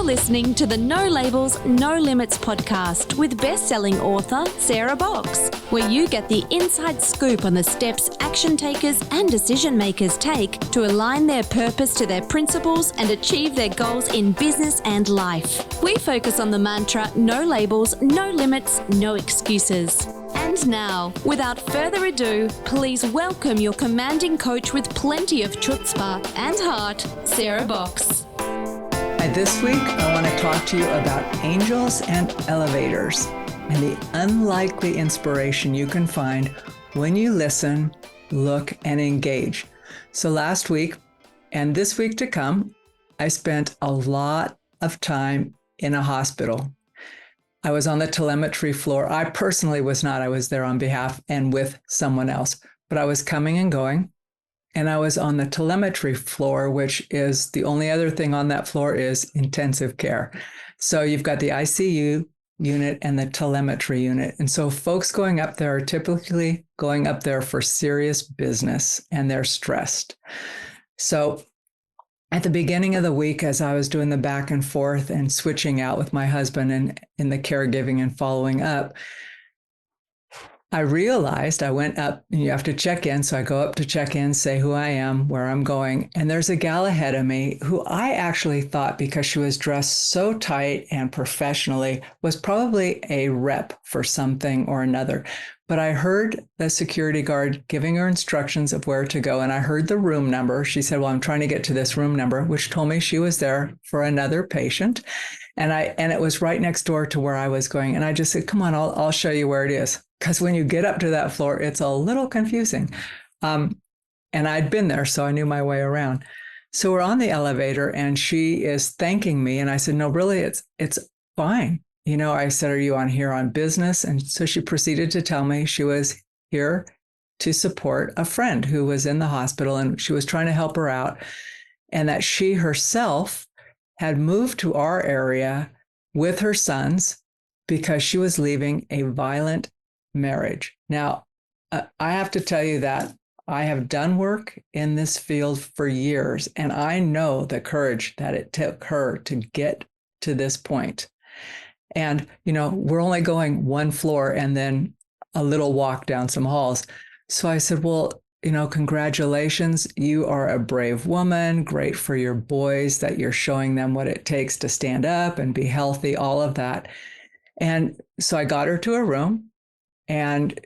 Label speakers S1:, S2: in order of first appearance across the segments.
S1: listening to the No Labels, No Limits podcast with best-selling author Sarah Boxx, where you get the inside scoop on the steps action takers and decision makers take to align their purpose to their principles and achieve their goals in business and life. We focus on the mantra, no labels, no limits, no excuses. And now, without further ado, please welcome your commanding coach with plenty of chutzpah and heart, Sarah Boxx.
S2: This week, I want to talk to you about angels and elevators and the unlikely inspiration you can find when you listen, look, and engage. So last week and this week to come, I spent a lot of time in a hospital. I was on the telemetry floor. I personally was not. I was there on behalf and with someone else, but I was coming and going. And I was on the telemetry floor, which is the only other thing on that floor is intensive care. So you've got the ICU unit and the telemetry unit. And so folks going up there are typically going up there for serious business, and they're stressed. So at the beginning of the week, as I was doing the back and forth and switching out with my husband and in the caregiving and following up, I realized I went up, and you have to check in. So I go up to check in, say who I am, where I'm going. And there's a gal ahead of me who I actually thought, because she was dressed so tight and professionally, was probably a rep for something or another. But I heard the security guard giving her instructions of where to go. And I heard the room number. She said, well, I'm trying to get to this room number, which told me she was there for another patient. And it was right next door to where I was going. And I just said, come on, I'll show you where it is. Because when you get up to that floor, it's a little confusing. And I'd been there, so I knew my way around. So we're on the elevator and she is thanking me. And I said, no, really, it's fine. You know, I said, are you here on business? And so she proceeded to tell me she was here to support a friend who was in the hospital and she was trying to help her out. And that she herself had moved to our area with her sons because she was leaving a violent marriage. Now, I have to tell you that I have done work in this field for years, and I know the courage that it took her to get to this point. And, you know, we're only going one floor and then a little walk down some halls. So I said, well, you know, congratulations. You are a brave woman. Great for your boys that you're showing them what it takes to stand up and be healthy, all of that. And so I got her to a room and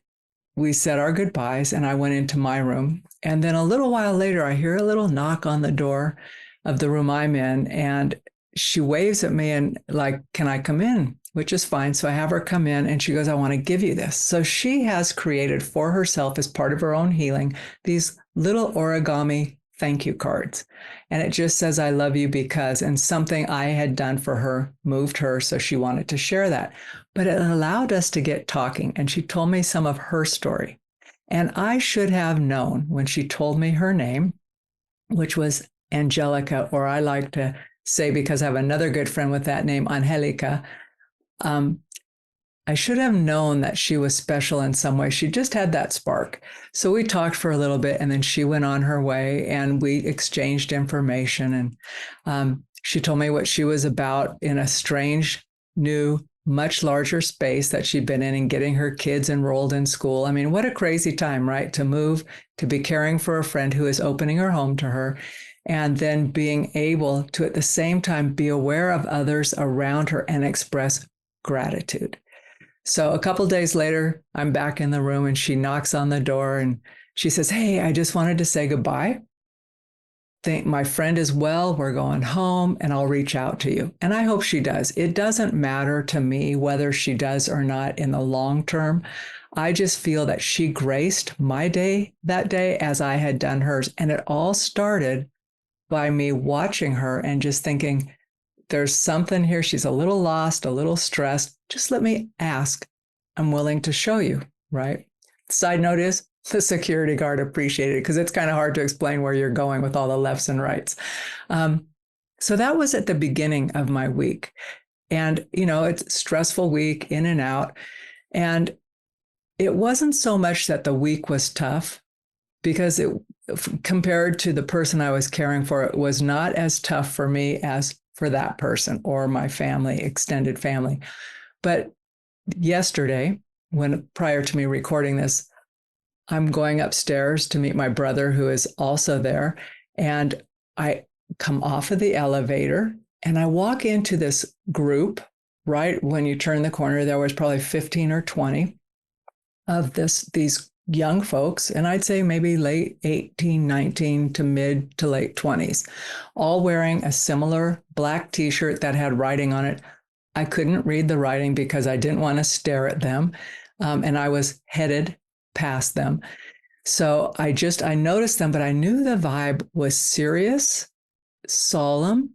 S2: we said our goodbyes and I went into my room. And then a little while later, I hear a little knock on the door of the room I'm in. And she waves at me and like, can I come in? Which is fine. So I have her come in and she goes, I want to give you this. So she has created for herself as part of her own healing, these little origami thank you cards. And it just says, I love you because, and something I had done for her moved her. So she wanted to share that, but it allowed us to get talking. And she told me some of her story. And I should have known when she told me her name, which was Angelica, or I like to say, because I have another good friend with that name, Angelica. I should have known that she was special in some way. She just had that spark. So we talked for a little bit and then she went on her way and we exchanged information. And she told me what she was about in a strange, new, much larger space that she'd been in and getting her kids enrolled in school. I mean, what a crazy time, right? To move, to be caring for a friend who is opening her home to her. And then being able to, at the same time, be aware of others around her and express gratitude. So a couple of days later, I'm back in the room and she knocks on the door and she says, hey, I just wanted to say goodbye. Think my friend is well, we're going home and I'll reach out to you. And I hope she does. It doesn't matter to me whether she does or not in the long term. I just feel that she graced my day that day as I had done hers. And it all started by me watching her and just thinking, there's something here. She's a little lost, a little stressed. Just let me ask. I'm willing to show you, right? Side note is the security guard appreciated it because it's kind of hard to explain where you're going with all the lefts and rights. So that was at the beginning of my week. And, you know, it's a stressful week in and out. And it wasn't so much that the week was tough because compared to the person I was caring for, it was not as tough for me as for that person or my family, extended family. But yesterday, prior to me recording this, I'm going upstairs to meet my brother, who is also there. And I come off of the elevator and I walk into this group. Right when you turn the corner, there was probably 15 or 20 of these young folks. And I'd say maybe late 18, 19 to mid to late 20s, all wearing a similar black t-shirt that had writing on it. I couldn't read the writing because I didn't want to stare at them. And I was headed past them. So I noticed them, but I knew the vibe was serious, solemn,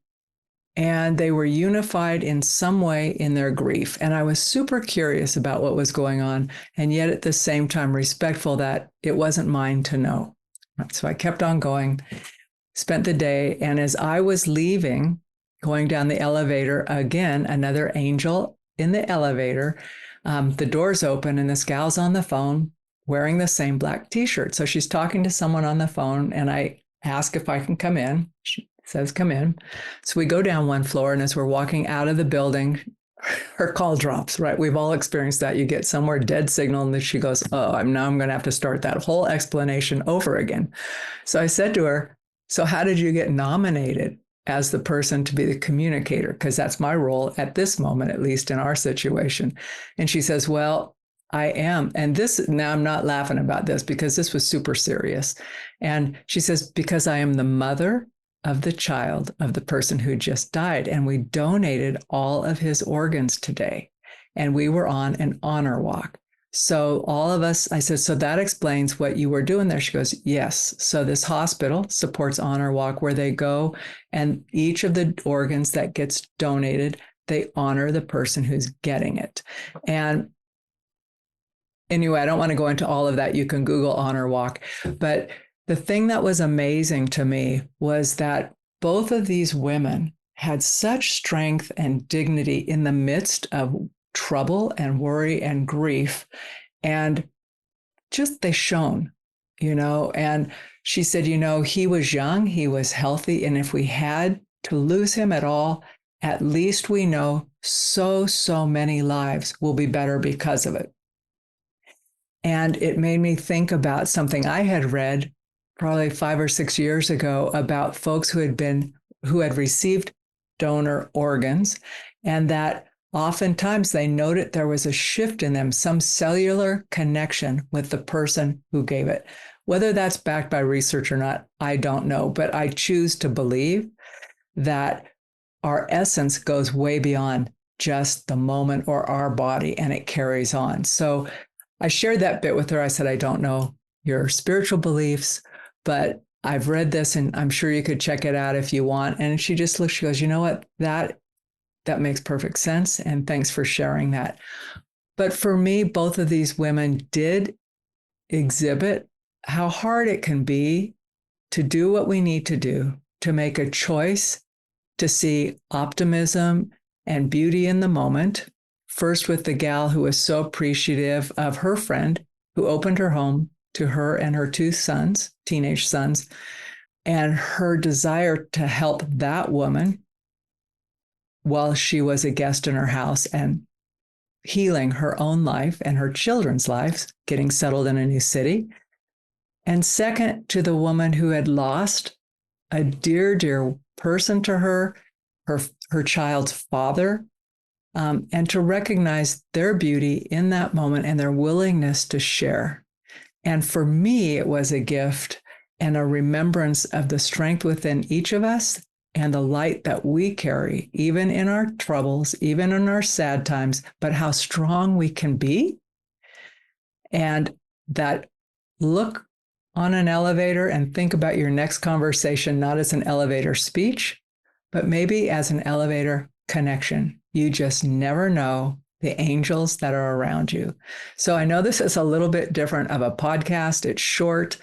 S2: and they were unified in some way in their grief. And I was super curious about what was going on, and yet at the same time respectful that it wasn't mine to know. So I kept on going, spent the day, and as I was leaving, going down the elevator, again, another angel in the elevator, the doors open and this gal's on the phone wearing the same black t-shirt. So she's talking to someone on the phone, and I ask if I can come in. She says, come in. So we go down one floor, and as we're walking out of the building, her call drops, right? We've all experienced that. You get somewhere dead signal, and then she goes, I'm going to have to start that whole explanation over again. So I said to her, so how did you get nominated as the person to be the communicator? Because that's my role at this moment, at least in our situation. And she says, well, I am. And now I'm not laughing about this because this was super serious. And she says, because I am the mother of the child of the person who just died. And we donated all of his organs today. And we were on an honor walk. So all of us, I said, so that explains what you were doing there. She goes, yes. So this hospital supports Honor Walk, where they go and each of the organs that gets donated, they honor the person who's getting it. And anyway, I don't want to go into all of that. You can Google Honor Walk. But the thing that was amazing to me was that both of these women had such strength and dignity in the midst of trouble and worry and grief. And just they shone, and she said, he was young, he was healthy. And if we had to lose him at all, at least we know so many lives will be better because of it. And it made me think about something I had read probably 5 or 6 years ago about folks who had received donor organs, and that oftentimes they noted there was a shift in them, some cellular connection with the person who gave it. Whether that's backed by research or not, I don't know, but I choose to believe that our essence goes way beyond just the moment or our body, and it carries on. So I shared that bit with her. I said, I don't know your spiritual beliefs, but I've read this and I'm sure you could check it out if you want. And she just looked, she goes, you know what, that makes perfect sense. And thanks for sharing that. But for me, both of these women did exhibit how hard it can be to do what we need to do, to make a choice, to see optimism and beauty in the moment. First with the gal who was so appreciative of her friend who opened her home to her and her 2 sons, teenage sons, and her desire to help that woman while she was a guest in her house and healing her own life and her children's lives, getting settled in a new city. And second, to the woman who had lost a dear person to her child's father, and to recognize their beauty in that moment and their willingness to share. And for me, it was a gift and a remembrance of the strength within each of us and the light that we carry, even in our troubles, even in our sad times, but how strong we can be. And that look on an elevator and think about your next conversation, not as an elevator speech, but maybe as an elevator connection. You just never know the angels that are around you. So I know this is a little bit different of a podcast. It's short.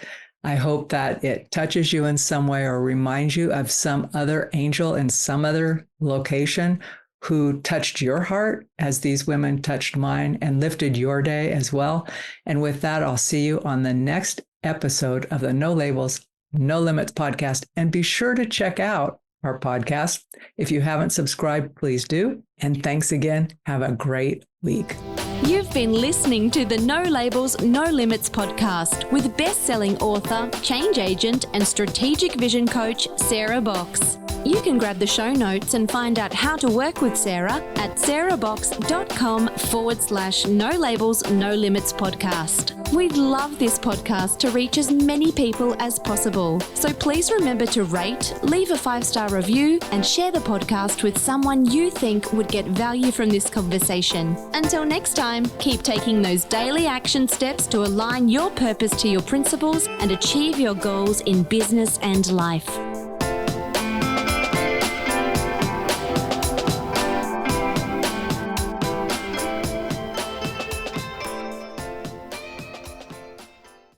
S2: I hope that it touches you in some way or reminds you of some other angel in some other location who touched your heart as these women touched mine and lifted your day as well. And with that, I'll see you on the next episode of the No Labels, No Limits podcast. And be sure to check out our podcast. If you haven't subscribed, please do. And thanks again. Have a great week.
S1: You've been listening to the No Labels, No Limits podcast with best-selling author, change agent, and strategic vision coach, Sarah Boxx. You can grab the show notes and find out how to work with Sarah at sarahboxx.com/No Labels, No Limits podcast. We'd love this podcast to reach as many people as possible. So please remember to rate, leave a 5-star review, and share the podcast with someone you think would get value from this conversation. Until next time, keep taking those daily action steps to align your purpose to your principles and achieve your goals in business and life.